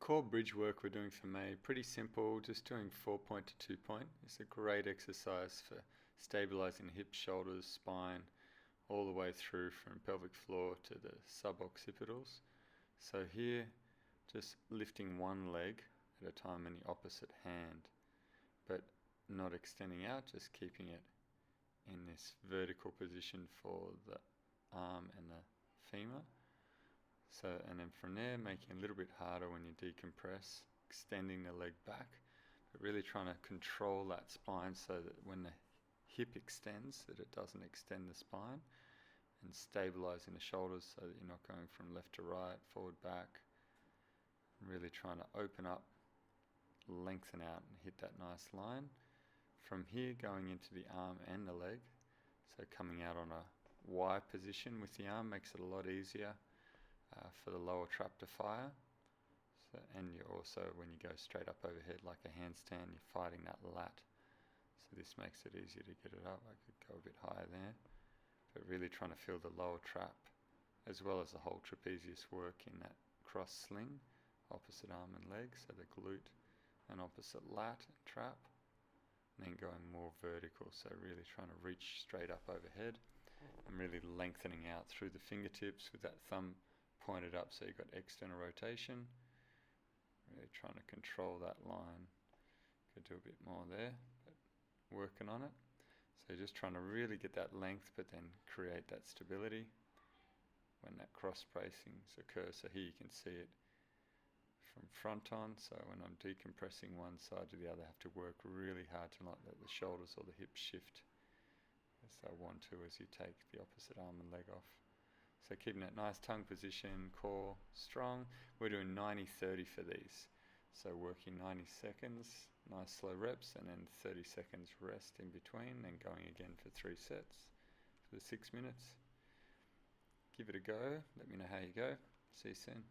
core bridge work we're doing for May, pretty simple, just doing 4-point to 2-point. It's a great exercise for stabilizing hips, shoulders, spine, all the way through from pelvic floor to the suboccipitals. So here, just lifting one leg at a time in the opposite hand, but not extending out, just keeping it in this vertical position for the arm and the femur. So, and then from there, making it a little bit harder when you decompress, extending the leg back, but really trying to control that spine so that when the hip extends, that it doesn't extend the spine, and stabilizing the shoulders so that you're not going from left to right, forward, back. Really trying to open up, lengthen out, and hit that nice line. From here, going into the arm and the leg. So coming out on a Y position with the arm makes it a lot easier for the lower trap to fire. So, and you also, when you go straight up overhead like a handstand, you're fighting that lat. So this makes it easier to get it up. I could go a bit higher there. But really trying to feel the lower trap, as well as the whole trapezius work in that cross sling, opposite arm and leg, so the glute and opposite lat and trap. And then going more vertical, so really trying to reach straight up overhead and really lengthening out through the fingertips with that thumb pointed up, so you've got external rotation. Really trying to control that line. Could do a bit more there, but working on it. So just trying to really get that length, but then create that stability when that cross bracings occur. So here you can see it from front on. So when I'm decompressing one side to the other, I have to work really hard to not let the shoulders or the hips shift as I want to as you take the opposite arm and leg off. So keeping that nice tongue position, core strong. We're doing 90-30 for these. So working 90 seconds, nice slow reps, and then 30 seconds rest in between, then going again for 3 sets for the 6 minutes. Give it a go. Let me know how you go. See you soon.